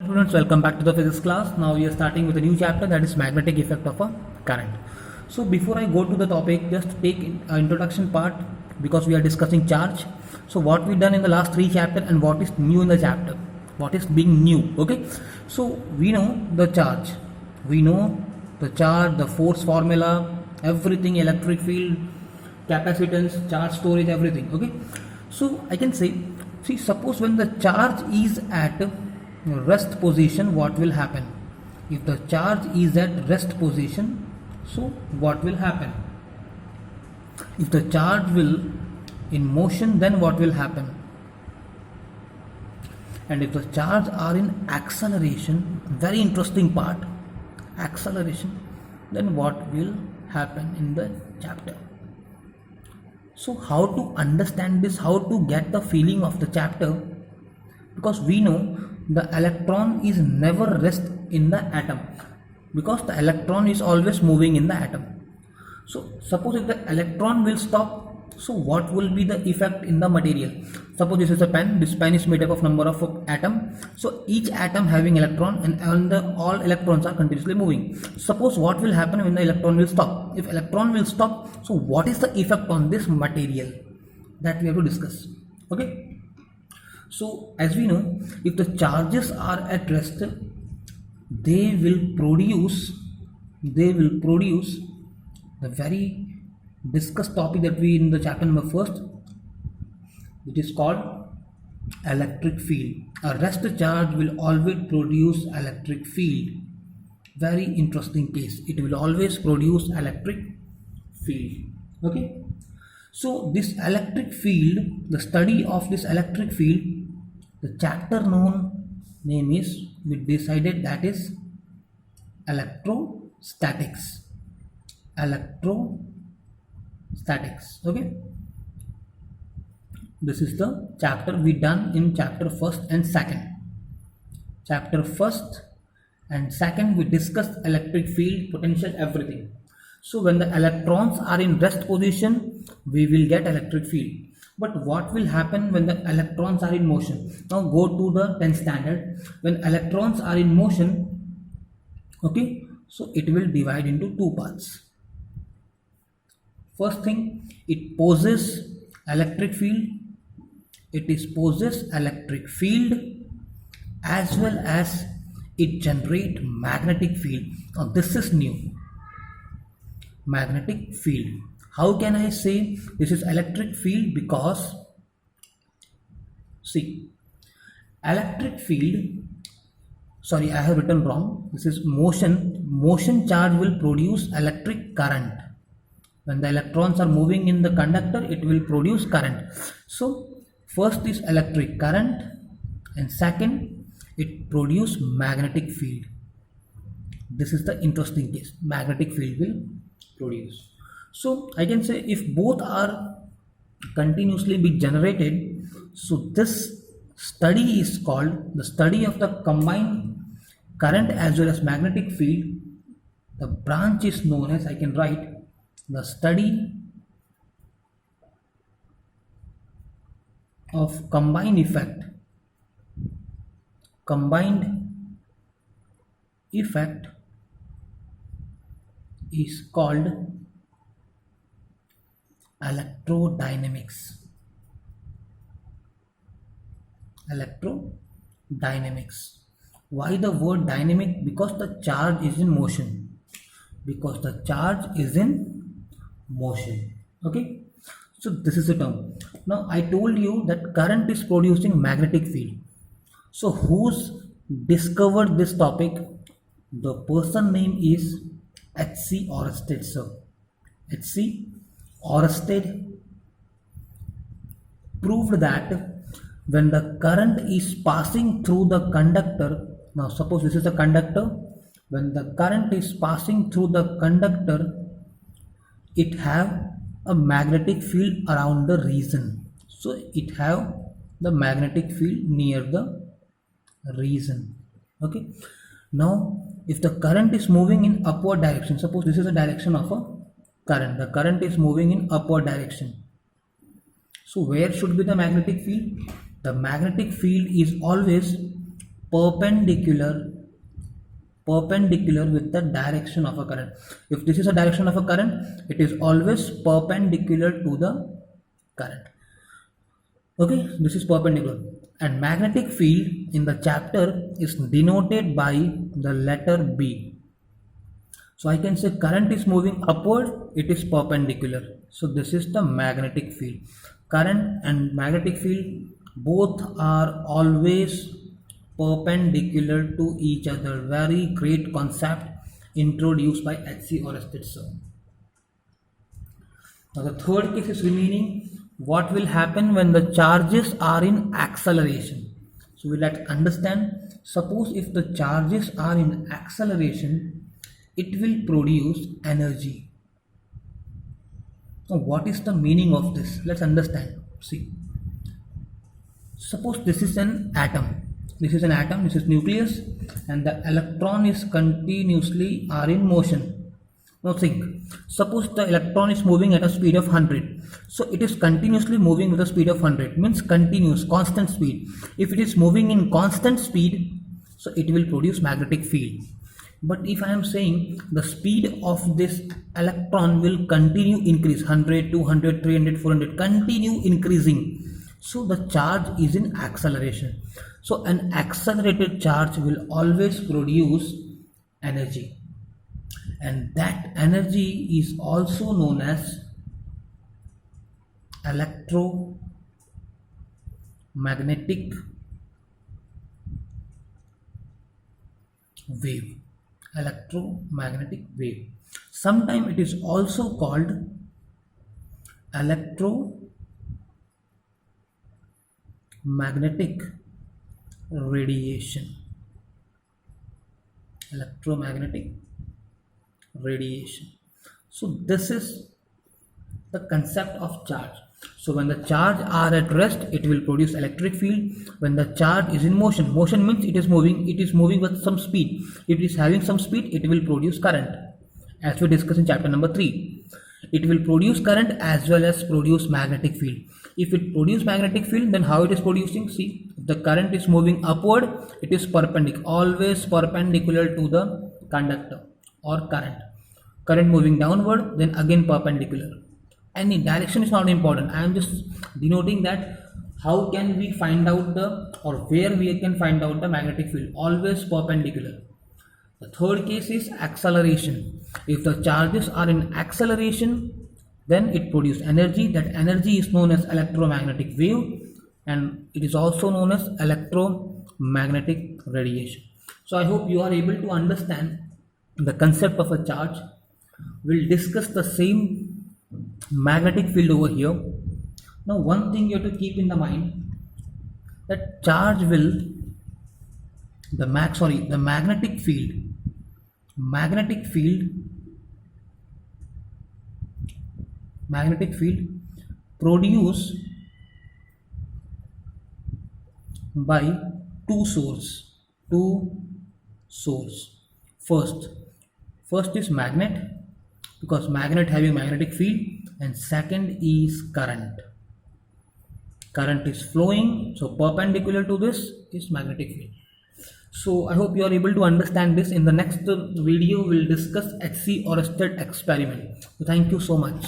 Students, welcome back to the physics class. Now we are starting with a new chapter, that is magnetic effect of a current. So before I go to the topic, just take introduction part, because we are discussing charge. So what we done in the last three chapter and what is new in the chapter, what is being new. Okay, so we know the charge, the force formula, everything, electric field, capacitance, charge storage, everything. Okay, so I can say, see, suppose when the charge is at rest position, what will happen? If the charge is at rest position, so what will happen? If the charge will in motion, then what will happen? And if the charge are in acceleration, very interesting part, acceleration, then what will happen in the chapter? So how to understand this, how to get the feeling of the chapter? Because we know the electron is never rest in the atom, because the electron is always moving in the atom. So suppose if the electron will stop, so what will be the effect in the material? Suppose this is a pen, this pen is made up of number of atom, so each atom having electron, and all electrons are continuously moving. Suppose what will happen when the electron will stop? If electron will stop, so what is the effect on this material? That we have to discuss. Okay, so as we know, if the charges are at rest, they will produce the very discussed topic that we in the chapter number first, which is called electric field. A rest charge will always produce electric field. Very interesting case. It will always produce electric field. Okay, so this electric field, the study of this electric field, the chapter name is, we decided, that is electrostatics. Okay, this is the chapter we done in chapter first and second. Chapter first and second, we discussed electric field, potential, everything. So when the electrons are in rest position, we will get electric field. But what will happen when the electrons are in motion? Now go to the 10th standard. When electrons are in motion, okay, so it will divide into two parts. First thing, it possesses electric field. It possesses electric field, as well as it generate magnetic field. Now this is new. Magnetic field. How can I say this is electric field? Because see, electric field, sorry, I have written wrong. This is motion. Motion charge will produce electric current. When the electrons are moving in the conductor, it will produce current. So first is electric current, and second, it produce magnetic field. This is the interesting case. Magnetic field will produce. So I can say, if both are continuously be generated, so this study is called the study of the combined current as well as magnetic field. The branch is known as, I can write, the study of combined effect. Combined effect is called electrodynamics. Electrodynamics. Why the word dynamic? Because the charge is in motion. Okay, so this is the term. Now I told you that current is producing magnetic field. So who's discovered this topic? The person name is H.C. Oersted, sir. H.C. Oersted proved that when the current is passing through the conductor, now suppose this is a conductor, when the current is passing through the conductor, it have a magnetic field around the region. So it have the magnetic field near the region. Okay, now if the current is moving in upward direction, suppose this is the direction of a current, the current is moving in upward direction, so where should be the magnetic field? The magnetic field is always perpendicular with the direction of a current. If this is a direction of a current, it is always perpendicular to the current. Okay, this is perpendicular. And magnetic field in the chapter is denoted by the letter B. So I can say current is moving upward, it is perpendicular. So this is the magnetic field. Current and magnetic field both are always perpendicular to each other. Very great concept introduced by H.C. Oersted. Now the third case is remaining. What will happen when the charges are in acceleration? So we let's understand. Suppose if the charges are in acceleration, it will produce energy. Now what is the meaning of this? Let's understand. See, suppose this is an atom. This is an atom, this is nucleus, and the electron is continuously are in motion. Now think, suppose the electron is moving at a speed of 100. So it is continuously moving with a speed of 100, means continuous, constant speed. If it is moving in constant speed, so it will produce magnetic field. But if I am saying the speed of this electron will continue increase, 100, 200, 300, 400, continue increasing. So the charge is in acceleration. So an accelerated charge will always produce energy. And that energy is also known as electromagnetic wave. Electromagnetic wave. Sometimes it is also called electromagnetic radiation. Electromagnetic radiation. So this is the concept of charge. So when the charge are at rest, it will produce electric field. When the charge is in motion, motion means it is moving with some speed. If it is having some speed, it will produce current, as we discussed in chapter number 3. It will produce current as well as produce magnetic field. If it produce magnetic field, then how it is producing? See, if the current is moving upward, it is perpendicular, always perpendicular to the conductor or current. Current moving downward, then again perpendicular. Any direction is not important. I am just denoting that how can we find out where we can find out the magnetic field. Always perpendicular. The third case is acceleration. If the charges are in acceleration, then it produces energy. That energy is known as electromagnetic wave, and it is also known as electromagnetic radiation. So I hope you are able to understand the concept of a charge. We'll discuss the same magnetic field over here. Now one thing you have to keep in the mind, that charge will the magnetic field produced by two sources. First is magnet, because magnet having magnetic field, and second is current. Current is flowing, so perpendicular to this is magnetic field. So I hope you are able to understand this. In the next video, we'll discuss H.C. Oersted experiment. So thank you so much.